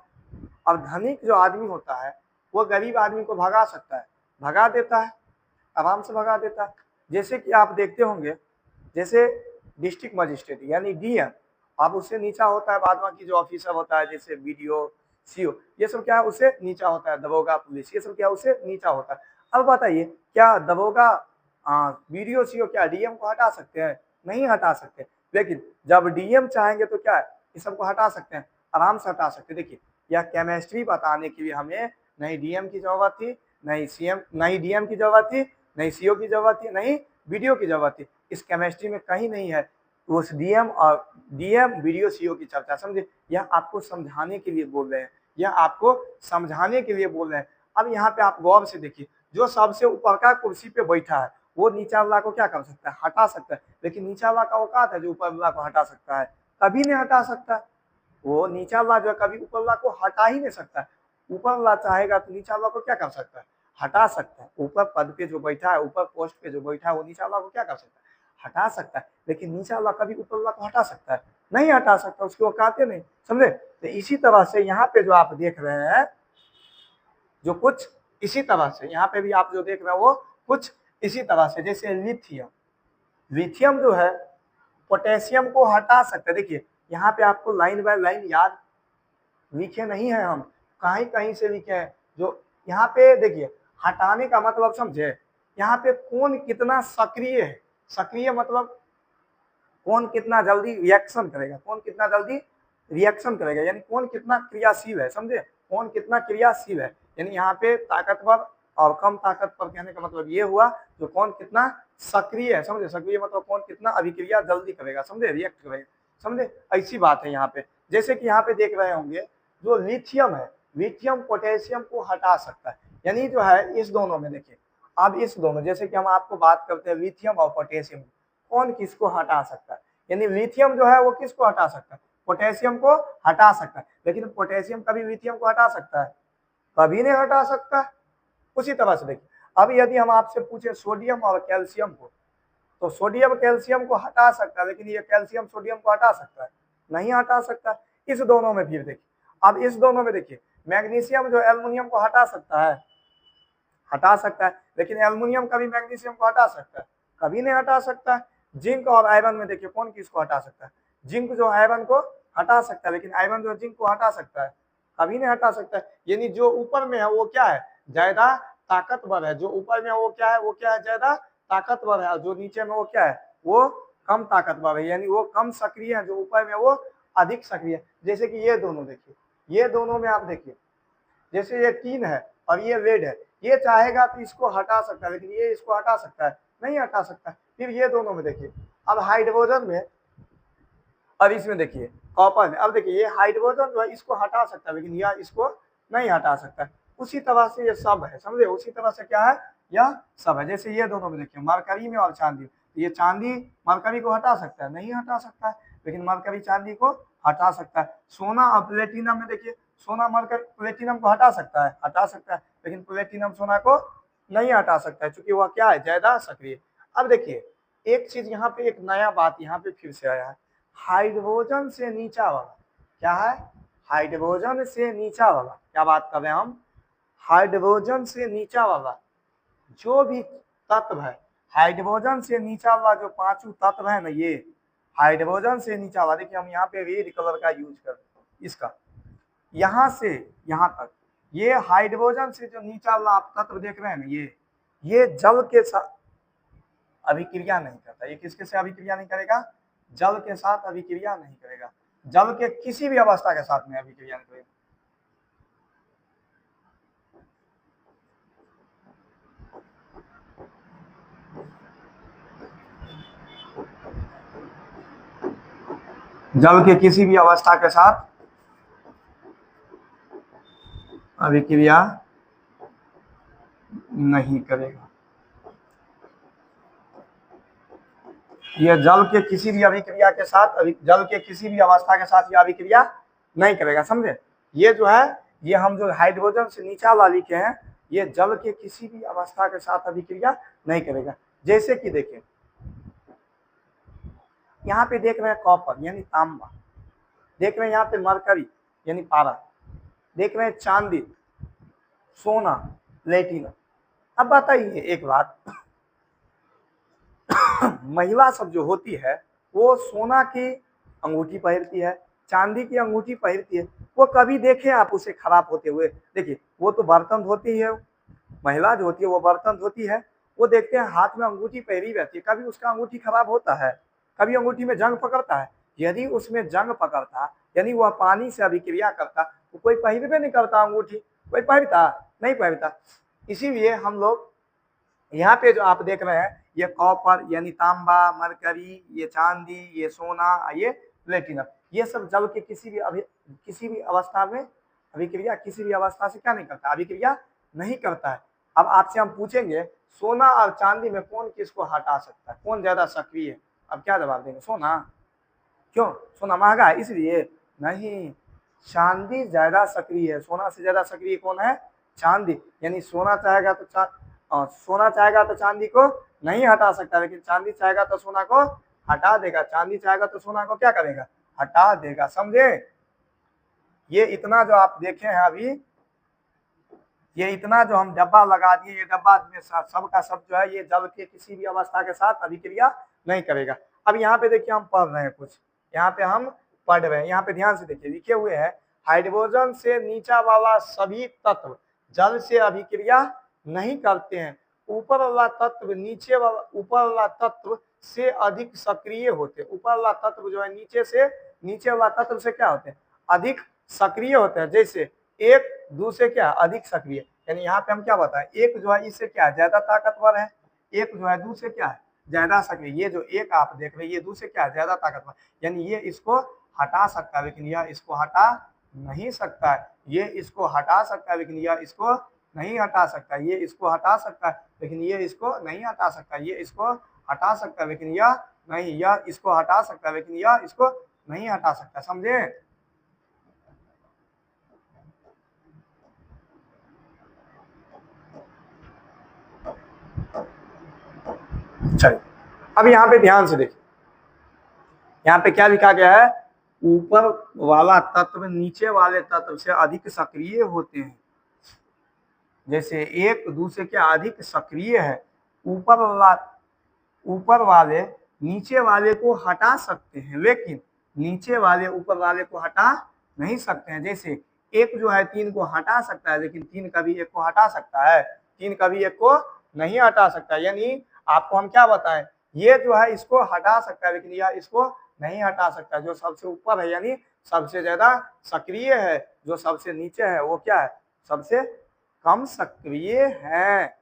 और धनिक जो आदमी होता है वो गरीब आदमी को भगा सकता है? भगा देता है, आराम से भगा देता है। जैसे कि आप देखते होंगे, जैसे डिस्ट्रिक्ट मजिस्ट्रेट यानी डीएम, अब उससे नीचा होता है बाद बाकी जो ऑफिसर होता है, जैसे बीडीओ, सीओ, ये सब क्या है? उससे नीचा होता है। दरोगा, पुलिस, ये सब क्या उससे नीचा होता है। अब बताइए, क्या दरोगा, बीडीओ, सीओ क्या डीएम को हटा सकते हैं? नहीं हटा सकते। लेकिन जब डीएम चाहेंगे तो क्या है? इस सबको हटा सकते हैं, आराम से हटा सकते हैं। देखिए, यह केमिस्ट्री बताने के लिए हमें नहीं डीएम की जरूरत थी, नहीं सीएम, नहीं डीएम की जरूरत थी, नहीं सीओ की जरूरत थी, नहीं बीडीओ की जरूरत थी। इस केमिस्ट्री में कहीं नहीं है उस डीएम और बीडीओ, सीओ की चर्चा, समझे? यह आपको समझाने के लिए बोल रहे हैं, यह आपको समझाने के लिए बोल रहे हैं। अब यहाँ पे आप गौर से देखिए, जो सबसे ऊपर का कुर्सी पे बैठा है वो नीचा वाला को क्या कर सकता है? हटा सकता है। लेकिन नीचा वाला का औकात है जो ऊपर वाला को हटा सकता है? कभी नहीं हटा सकता। वो नीचा वाला जो है कभी ऊपर वाला को हटा ही नहीं सकता। ऊपर वाला चाहेगा तो नीचा वाला को क्या कर सकता है? हटा सकता है। ऊपर पद पे जो बैठा है, ऊपर पोस्ट पे जो बैठा है वो नीचा वाला को क्या कर सकता है? हटा सकता है। लेकिन नीचा वाला कभी ऊपर वाला को हटा सकता है? नहीं हटा सकता, उसकी औकाते नहीं, समझे? तो इसी तरह से यहाँ पे जो आप देख रहे हैं, जो कुछ इसी तरह से यहाँ पे भी आप जो देख रहे हैं वो कुछ इसी तरह से, जैसे लिथियम, लिथियम जो है पोटेशियम को हटा सकते हैं। देखिए यहाँ पे आपको लाइन बाय लाइन याद लिखे नहीं है, हम कहीं कहीं से लिखे हैं। जो यहाँ पे देखिए, हटाने का मतलब समझे, यहाँ पे कौन कितना सक्रिय है। सक्रिय मतलब कौन कितना जल्दी रिएक्शन करेगा, कौन कितना जल्दी रिएक्शन करेगा, यानी कौन कितना क्रियाशील है, समझे? कौन कितना क्रियाशील है, यानी यहाँ पे ताकतवर और कम ताकतवर कहने का मतलब ये हुआ जो कौन कितना सक्रिय है, समझे? सक्रिय मतलब कौन कितना अभिक्रिया जल्दी करेगा, समझे? रिएक्ट करेगा, समझे? ऐसी बात है यहाँ पे। जैसे कि यहाँ पे देख रहे होंगे जो लिथियम है, लिथियम पोटेशियम को हटा सकता है। यानी जो है इस दोनों में देखिए, अब इस दोनों, जैसे कि हम आपको बात करते हैं लिथियम और पोटेशियम, कौन किसको हटा सकता है? यानी लिथियम जो है वो किसको हटा सकता है? पोटेशियम को हटा सकता है। लेकिन पोटेशियम कभी लिथियम को हटा सकता है? कभी नहीं हटा सकता है। उसी तरह से देखिए, अब यदि हम आपसे पूछे सोडियम और कैल्शियम को, तो सोडियम कैल्शियम को हटा सकता है, लेकिन ये कैल्शियम सोडियम को हटा सकता है? नहीं हटा सकता। इस दोनों में फिर देखिए, अब इस दोनों में देखिए, मैग्नीशियम जो एल्युमिनियम को हटा सकता है? हटा सकता है। लेकिन एल्युमिनियम कभी मैग्नीशियम को हटा सकता है? कभी नहीं हटा सकता है। जिंक और आयरन में देखिए, कौन किसको हटा सकता है? जिंक जो आयरन को हटा सकता है, लेकिन आयरन जो जिंक को हटा सकता है, कभी नहीं हटा सकता है। यानी जो ऊपर में है वो क्या है, ज्यादा ताकतवर है। जो ऊपर में है वो क्या है, ज्यादा ताकतवर है। और जो नीचे में वो क्या है, वो कम ताकतवर है, यानी वो कम सक्रिय है। जो ऊपर में वो अधिक सक्रिय है। जैसे कि ये दोनों देखिए, ये दोनों में आप देखिए, जैसे ये टीन है और ये लेड है, ये चाहेगा तो इसको हटा सकता है, लेकिन ये इसको हटा सकता है, नहीं हटा सकता। फिर ये दोनों में देखिए, अब हाइड्रोजन में, अब इसमें देखिए कॉपर में, अब देखिए ये हाइड्रोजन जो है इसको हटा सकता है, लेकिन यह इसको नहीं हटा सकता। उसी तरह से ये सब है, समझे, उसी तरह से क्या है, यह सब है। जैसे ये दोनों में देखिए, मरकरी में और चांदी, ये चांदी मरकरी को हटा सकता है, नहीं हटा सकता है, लेकिन मरकरी चांदी को हटा सकता है। सोना और प्लेटिनम में देखिए, सोना मरकरी प्लेटिनम को हटा सकता है, लेकिन प्लेटिनम सोना को नहीं हटा सकता है, क्योंकि वह क्या है, ज्यादा सक्रिय। अब देखिए एक चीज यहाँ पे, एक नया बात यहाँ पे फिर से आया है, हाइड्रोजन से नीचा वाला क्या है, हाइड्रोजन से नीचा वाला, क्या बात कर रहे हैं हम, हाइड्रोजन से नीचा वाला जो भी तत्व है, हाइड्रोजन से नीचा वाला जो पांचों तत्व है ना, ये हाइड्रोजन से नीचा वाला, देखिए हम यहाँ पे रेड कलर का यूज कर रहे हैं इसका, यहाँ से यहाँ तक, ये हाइड्रोजन से जो नीचा वाला आप तत्व देख रहे हैं ना, ये जल के साथ अभिक्रिया नहीं करता। ये किसके से अभिक्रिया नहीं करेगा, जल के साथ अभिक्रिया नहीं करेगा, जल के किसी भी अवस्था के साथ में अभिक्रिया नहीं करेगा। जल के किसी भी अवस्था के साथ अभिक्रिया नहीं करेगा। यह जल के किसी भी अभिक्रिया के साथ, जल के किसी भी अवस्था के साथ यह अभिक्रिया नहीं करेगा, समझे। ये जो है, ये हम जो हाइड्रोजन से नीचा वाला लिखे हैं, ये जल के किसी भी अवस्था के साथ अभिक्रिया नहीं करेगा। जैसे कि देखिए यहाँ पे देख रहे हैं कॉपर यानी तांबा, देख रहे हैं यहाँ पे मरकरी यानी पारा, देख रहे हैं चांदी, सोना, प्लेटिनम। अब बताइए एक बात, महिला सब जो होती है वो सोना की अंगूठी पहनती है, चांदी की अंगूठी पहनती है, वो कभी देखे आप उसे खराब होते हुए, देखिए वो तो बर्तन धोती है, महिला जो होती है वो बर्तन धोती है, वो देखते हैं हाथ में अंगूठी पहनी रहती है, कभी उसका अंगूठी खराब होता है, कभी अंगूठी में जंग पकड़ता है। यदि उसमें जंग पकड़ता, यानी वह पानी से अभिक्रिया करता, तो कोई पहनबे नहीं करता अंगूठी, कोई पहनता नहीं पहनता। इसीलिए हम लोग यहाँ पे जो आप देख रहे हैं, ये कॉपर यानी तांबा, मरकरी, ये चांदी, ये सोना, ये प्लेटिनम, ये सब जल के किसी भी अवस्था में अभिक्रिया, किसी भी अवस्था से क्या नहीं करता, अभिक्रिया नहीं करता है। अब आपसे हम पूछेंगे सोना और चांदी में कौन किसको हटा सकता है, कौन ज्यादा सक्रिय है, अब क्या जवाब देंगे, सोना। क्यों, सोना महंगा है इसलिए नहीं, चांदी ज्यादा सक्रिय है, सोना से ज्यादा सक्रिय कौन है, चांदी। यानी सोना चाहेगा तो चांदी को नहीं हटा सकता, लेकिन चांदी चाहेगा तो सोना को हटा देगा, चांदी चाहेगा तो सोना को क्या करेगा, हटा देगा, समझे। ये इतना जो आप देखे हैं अभी, ये इतना जो हम डब्बा लगा दिए, ये डब्बा में सब का सब जो है, ये जल के किसी भी अवस्था के साथ अभिक्रिया नहीं करेगा। अब यहाँ पे देखिए हम पढ़ रहे हैं कुछ, यहाँ पे हम पढ़ रहे हैं, यहाँ पे ध्यान से देखिए लिखे हुए हैं, हाइड्रोजन से नीचा वाला सभी तत्व जल से अभिक्रिया नहीं करते हैं, ऊपर वाला तत्व नीचे वाला, ऊपर वाला तत्व से अधिक सक्रिय होते हैं। ऊपर वाला तत्व जो है नीचे वाला तत्व से क्या होते हैं, अधिक सक्रिय होते हैं। जैसे एक दूसरे क्या अधिक सक्रिय, यानी यहाँ पे हम क्या बताएं, एक जो है इससे क्या ज्यादा ताकतवर है, एक जो है दूसरे क्या है ज्यादा सक्रिय। ये जो एक आप देख रहे हैं, ये दूसरे क्या ज्यादा ताकतवर, यानी ये इसको हटा सकता है, लेकिन यह इसको हटा नहीं सकता है। ये इसको हटा सकता है, लेकिन यह इसको नहीं हटा सकता। ये इसको हटा सकता है, लेकिन ये इसको नहीं हटा सकता। ये इसको हटा सकता है, लेकिन यह नहीं, यह इसको हटा सकता है, लेकिन यह इसको नहीं हटा सकता, समझे। चलिए अब यहाँ पे ध्यान से देखिए, यहाँ पे क्या लिखा गया है, ऊपर वाला तत्व नीचे वाले तत्व से अधिक सक्रिय होते हैं। जैसे एक दूसरे के अधिक सक्रिय है, ऊपर वाले नीचे वाले को हटा सकते हैं, लेकिन नीचे वाले ऊपर वाले को हटा नहीं सकते हैं। जैसे एक जो है 3 को हटा सकता है, लेकिन 3 कभी 1 को हटा सकता है? 3 कभी 1 को नहीं हटा सकता। यानी आपको हम क्या बताएं, ये जो है इसको हटा सकता है, लेकिन यह इसको नहीं हटा सकता। जो सबसे ऊपर है यानी सबसे ज्यादा सक्रिय है, जो सबसे नीचे है वो क्या है, सबसे कम सक्रिय है।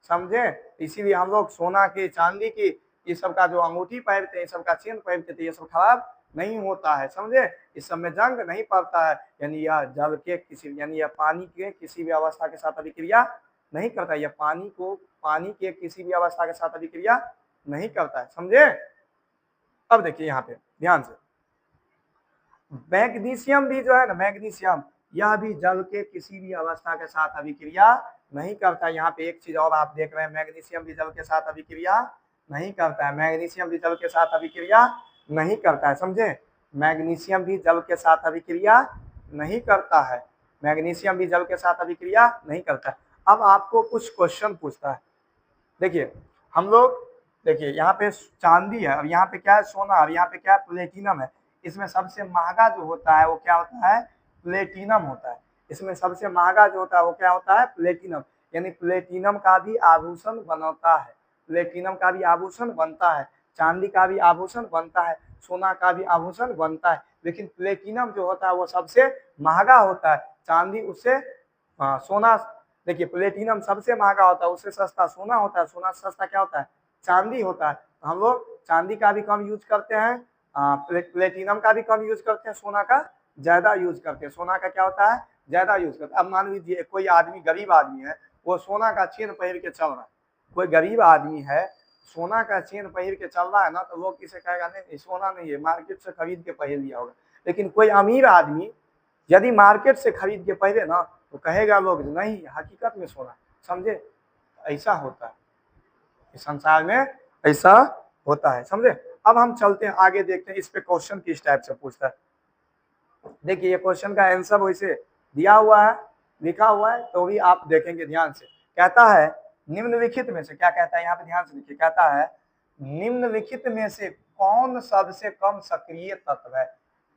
समझे? इसीलिए हम लोग सोना की, चांदी की, ये सब का जो अंगूठी पहनते हैं, सब का चेन पहनते थे, ये सब खराब नहीं होता है। समझे? इस सब में जंग नहीं पड़ता है। यानी यह जल के किसी, यानी यह पानी के किसी भी अवस्था के साथ अभिक्रिया नहीं करता। यह पानी के किसी भी अवस्था के साथ अभिक्रिया नहीं करता है। समझे? अब देखिए यहाँ पे ध्यान से, मैग्नीशियम भी जो है ना, मैग्नीशियम यह भी जल के किसी भी अवस्था के साथ अभिक्रिया नहीं करता। यहाँ पे एक चीज और आप देख रहे हैं, मैग्नीशियम भी जल के साथ अभिक्रिया नहीं करता है। मैग्नीशियम भी जल के साथ अभिक्रिया नहीं करता है। समझे? मैग्नीशियम भी जल के साथ अभिक्रिया नहीं करता है। मैग्नीशियम भी जल के साथ अभिक्रिया नहीं करता है। अब आपको कुछ क्वेश्चन पूछता है। देखिए हम लोग, देखिए यहाँ पे चांदी है, अब यहाँ पे क्या है, सोना, अब यहाँ पे क्या है, प्लेटिनम है। इसमें सबसे महंगा जो होता है वो क्या होता है, प्लेटिनम होता है। इसमें सबसे महंगा जो होता है वो क्या होता है, प्लेटिनम। यानी प्लेटिनम का भी आभूषण बनता है, प्लेटिनम का भी आभूषण बनता है, चांदी का भी आभूषण बनता है, सोना का भी आभूषण बनता है। लेकिन प्लेटिनम जो होता है वो सबसे महंगा होता है, चांदी उससे सोना, देखिए प्लेटिनम सबसे महंगा होता है, उससे सस्ता सोना होता है, सोना से सस्ता क्या होता है, चांदी होता है। तो हम लोग चांदी का भी कम यूज करते हैं, प्लेटिनम का भी कम यूज करते हैं, सोना का ज्यादा यूज करते हैं। सोना का क्या होता है, ज्यादा यूज करते हैं। अब मान लीजिए कोई आदमी, गरीब आदमी है, वो सोना का चेन पहन के चल रहा है। कोई गरीब आदमी है, सोना का चेन पहन के चल रहा है ना, तो लोग किसे कहेगा, नहीं सोना नहीं है, मार्केट से खरीद के पहन लिया होगा। लेकिन कोई अमीर आदमी यदि मार्केट से खरीद के पहले ना, तो कहेगा लोग नहीं हकीकत में सोना। समझे? ऐसा होता है इस संसार में, ऐसा होता है। समझे? अब हम चलते हैं आगे, देखते हैं इस पे क्वेश्चन किस टाइप से पूछता है। देखिए ये क्वेश्चन का आंसर वैसे दिया हुआ है, लिखा हुआ है, तो भी आप देखेंगे ध्यान से। कहता है निम्नलिखित में से, क्या कहता है यहाँ पे, ध्यान से देखिए, कहता है निम्नलिखित में से कौन सबसे कम सक्रिय तत्व है,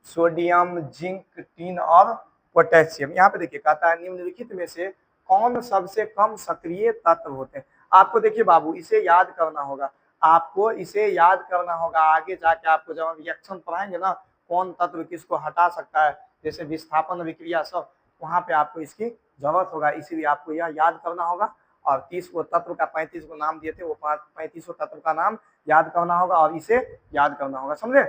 सोडियम, जिंक, टिन और पोटेशियम। यहाँ पे देखिए कहता है निम्नलिखित में से कौन सबसे कम सक्रिय तत्व होते हैं। आपको देखिए बाबू इसे याद करना होगा, आपको इसे याद करना होगा। आगे जाके आपको जब हम रिएक्शन पढ़ाएंगे ना, कौन तत्व किसको हटा सकता है, जैसे विस्थापन अभिक्रिया सब, वहां पे आपको इसकी जरूरत होगा। इसीलिए आपको यह याद करना होगा। और 30 को तत्व का 35 को नाम दिए थे, वो 35 तत्व का नाम याद करना होगा और इसे याद करना होगा। समझे?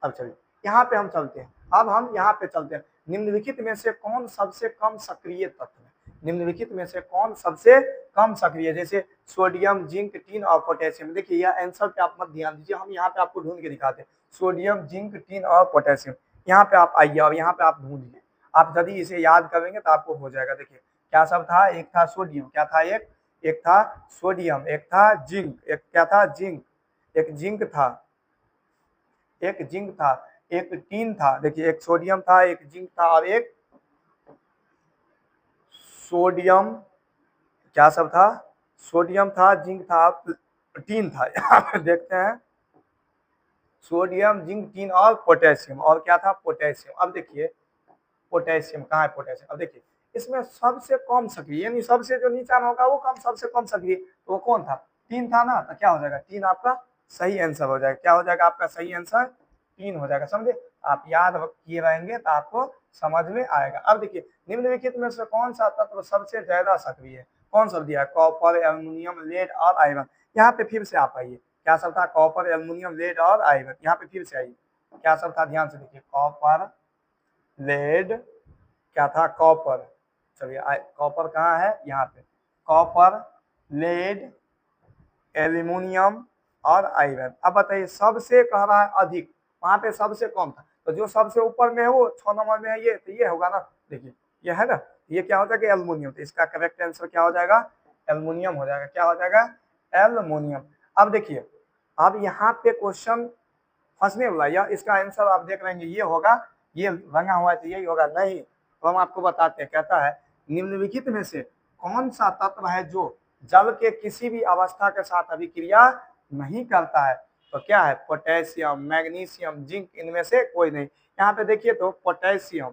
अब चलिए यहाँ पे हम चलते हैं, अब हम यहाँ पे चलते हैं, निम्नलिखित में से कौन सबसे कम सक्रिय तत्व है। निम्नलिखित में से कौन सबसे कम सक्रिय, जैसे सोडियम, जिंक, टिन और पोटेशियम। देखिए यह आंसर पे आप मत ध्यान दीजिए, हम यहाँ पे आपको ढूंढ के दिखाते हैं, सोडियम, जिंक, टिन और पोटेशियम। यहाँ पे आप आइए और यहाँ पे आप ढूंढिए। आप यदि इसे याद करेंगे तो आपको हो जाएगा। देखिए क्या सब था, एक था सोडियम, क्या था, एक था सोडियम, एक था जिंक, एक क्या था, जिंक, एक जिंक था, एक जिंक था, एक टीन था। देखिए एक सोडियम था, एक जिंक था और एक सोडियम, क्या सब था, सोडियम था, जिंक था, टीन था। यहाँ पे देखते हैं सोडियम, जिंक, टीन और पोटेशियम, और क्या था, पोटेशियम। अब देखिए पोटेशियम कहाँ है, पोटेशियम। अब देखिए इसमें सबसे कम सक्रिय, यानी सबसे जो नीचा में होगा वो कम, सबसे कम सक्रिय, तो वो कौन था, टीन था ना। तो क्या हो जाएगा, टीन आपका सही आंसर हो जाएगा। क्या हो जाएगा आपका सही आंसर, टीन हो जाएगा। समझे? आप याद किए रहेंगे तो आपको समझ में आएगा। अब देखिए निम्नलिखित में से कौन सा तत्व सबसे ज्यादा सक्रिय है, कौन सा दिया है, कॉपर, एल्युमिनियम, लेड और आयरन। यहाँ पे फिर से आप आइए, क्या सब था, कॉपर, एल्युमिनियम, लेड और आयरन। यहाँ पे फिर से आइए, क्या सब था, ध्यान से देखिए, कॉपर, लेड, क्या था, कॉपर। चलिए कॉपर कहाँ है, यहाँ पे, कॉपर, लेड, एल्यूमिनियम और आयरन। अब बताइए सबसे कह रहा है अधिक, वहां पे सबसे कम था, तो जो सबसे ऊपर में है वो 6 नंबर में है, ये तो ये होगा ना। देखिए ये है ना, ये क्या हो जाएगा, एल्युमिनियम। तो इसका करेक्ट आंसर क्या हो जाएगा, एल्युमिनियम हो जाएगा। क्या हो जाएगा, एल्युमिनियम। अब देखिए अब यहाँ पे क्वेश्चन फंसने वाला, या इसका आंसर आप देख रहे हैं ये होगा, ये रंगा हुआ है तो यही होगा, नहीं। तो हम आपको बताते हैं, कहता है निम्नलिखित में से कौन सा तत्व है जो जल के किसी भी अवस्था के साथ अभिक्रिया नहीं करता है। तो क्या है, पोटेशियम, मैग्नीशियम, जिंक, इनमें से कोई नहीं। यहाँ पे देखिए तो पोटेशियम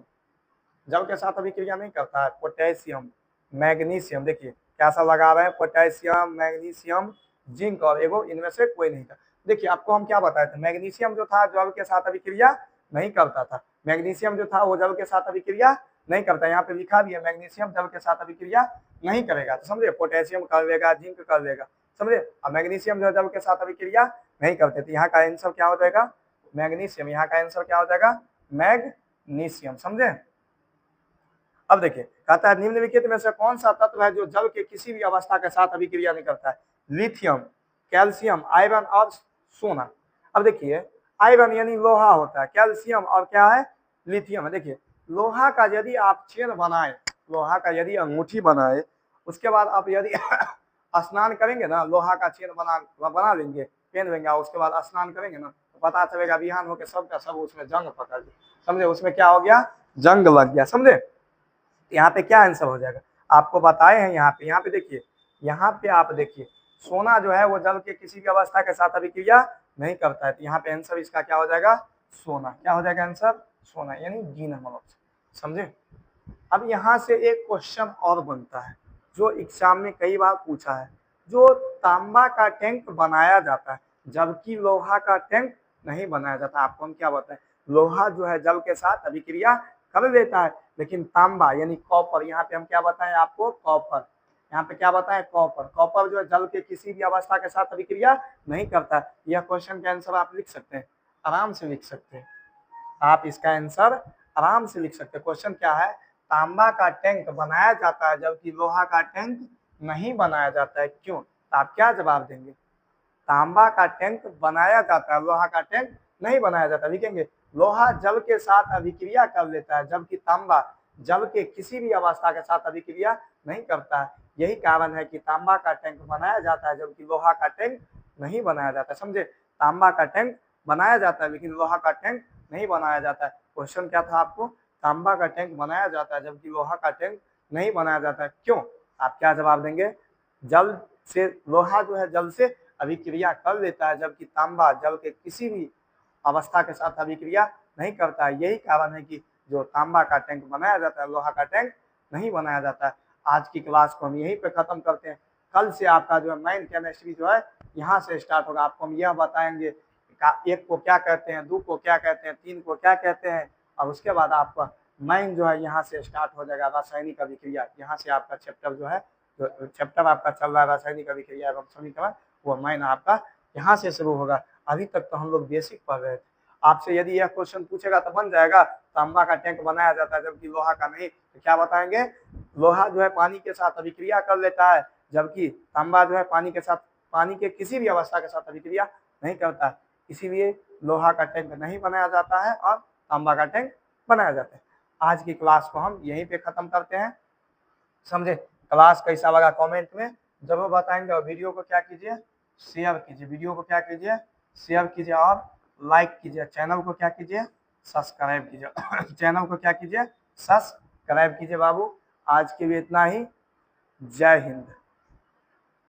जल के साथ अभिक्रिया नहीं करता है, पोटेशियम, मैग्नीशियम, देखिए कैसा लगा रहे हैं, पोटेशियम, मैग्नीशियम, जिंक और एगो इनमें से कोई नहीं था। देखिए आपको हम क्या बताए थे, मैग्नीशियम जो था जल के साथ अभिक्रिया नहीं करता था, मैग्नीशियम जो था वो जल के साथ अभिक्रिया नहीं करता, यहाँ पे लिखा भी है मैग्नीशियम जल के साथ अभिक्रिया नहीं करेगा, तो समझे, पोटेशियम कर लेगा, जिंक कर लेगा, समझे, और मैग्नीशियम जो जल के साथ अभिक्रिया नहीं करते, तो यहाँ का आंसर क्या हो जाएगा, मैग्नीशियम, यहाँ का आंसर क्या हो जाएगा, मैग्नीशियम, समझे। अब देखिए कहता है निम्नलिखित में से कौन सा तत्व है जो जल के किसी भी अवस्था के साथ अभिक्रिया नहीं करता है, लिथियम, कैल्शियम, आयरन और सोना। अब देखिए आयरन यानी लोहा होता है, कैल्शियम और क्या है, लिथियम है। देखिए लोहा का यदि आप चेन बनाए, लोहा का यदि अंगूठी बनाए, उसके बाद आप यदि स्नान करेंगे ना, लोहा का चेन बना लेंगे, पहन लेंगे, उसके बाद स्नान करेंगे ना, तो पता चलेगा बिहान होकर सब का सब उसमें जंग पकड़ गया, समझे, उसमें क्या हो गया, जंग लग गया, समझे। यहाँ पे क्या आंसर हो जाएगा, आपको बताए हैं यहाँ पे देखिए, यहाँ पे आप देखिए सोना जो है वो जल के किसी भी अवस्था के साथ अभिक्रिया नहीं करता है, तो यहाँ पे आंसर इसका क्या हो जाएगा, सोना, क्या हो जाएगा आंसर, सोना, यानी डी नंबर ऑप्शन, समझे। अब यहाँ से एक क्वेश्चन और बनता है जो एग्जाम में कई बार पूछा है, जो तांबा का टैंक बनाया जाता है जबकि लोहा का टैंक नहीं बनाया जाता, आपको हम क्या बताएं, लोहा जो है जल के साथ अभिक्रिया कर लेता है, लेकिन तांबा यानी कॉपर, यहाँ पे हम क्या बताएं आपको, कॉपर, यहाँ पे क्या बताएं, कॉपर, कॉपर जो है जल के किसी भी अवस्था के साथ अभिक्रिया नहीं करता। यह क्वेश्चन का आंसर आप लिख सकते हैं, आराम से लिख सकते हैं, आप इसका आंसर आराम से लिख सकते हैं। क्वेश्चन क्या है, तांबा का टैंक बनाया जाता है जबकि लोहा का टैंक नहीं बनाया जाता है, क्यों, तो आप क्या जवाब देंगे, तांबा का टैंक बनाया जाता है, लोहा का टैंक नहीं बनाया जाता, लिखेंगे लोहा जल के साथ अभिक्रिया कर लेता है जबकि तांबा जल के किसी भी अवस्था के साथ अभिक्रिया नहीं करता है, यही कारण है कि तांबा का टैंक बनाया जाता है जबकि लोहा का टैंक नहीं बनाया जाता, समझे, तांबा का टैंक बनाया जाता है लेकिन लोहा का टैंक नहीं बनाया जाता है। क्वेश्चन क्या था आपको, तांबा का टैंक बनाया जाता है जबकि लोहा का टैंक नहीं बनाया जाता है, क्यों, आप क्या जवाब देंगे, जल से, लोहा जो है जल से अभिक्रिया कर लेता है जबकि तांबा जल के किसी भी अवस्था के साथ अभिक्रिया नहीं करता है, यही कारण है कि जो तांबा का टैंक बनाया जाता है लोहा का टैंक नहीं बनाया जाता है। आज की क्लास को हम यहीं पे खत्म करते हैं, कल से आपका जो है माइंड केमिस्ट्री जो है यहाँ से स्टार्ट होगा, आपको हम यह बताएंगे एक को क्या कहते हैं, दो को क्या कहते हैं, तीन को क्या कहते हैं, और उसके बाद आपका माइंड जो है यहाँ से स्टार्ट हो जाएगा, रासायनिक अभिक्रिया, यहाँ से आपका चैप्टर जो है, जो चैप्टर आपका चल रहा है रासायनिक अभिक्रिया एवं समीकरण, वो माइंड आपका यहाँ से शुरू होगा। अभी तक तो हम लोग बेसिक पढ़ रहे थे, आपसे यदि यह क्वेश्चन पूछेगा तो बन जाएगा, तांबा का टैंक बनाया जाता है जबकि लोहा का नहीं, तो क्या बताएंगे, लोहा जो है पानी के साथ अभिक्रिया कर लेता है जबकि तांबा जो है पानी के साथ, पानी के किसी भी अवस्था के साथ अभिक्रिया नहीं करता है, इसीलिए लोहा का टैंक नहीं बनाया जाता है और तांबा का टैंक बनाया जाता है। आज की क्लास को हम यहीं पे खत्म करते हैं, समझे। क्लास कैसा लगा कमेंट में जरूर बताएंगे, और वीडियो को क्या कीजिए, शेयर कीजिए, वीडियो को क्या कीजिए, शेयर कीजिए और लाइक कीजिए, चैनल को क्या कीजिए, सब्सक्राइब कीजिए चैनल को क्या कीजिए, सब्सक्राइब कीजिए बाबू। आज के लिए इतना ही, जय हिंद।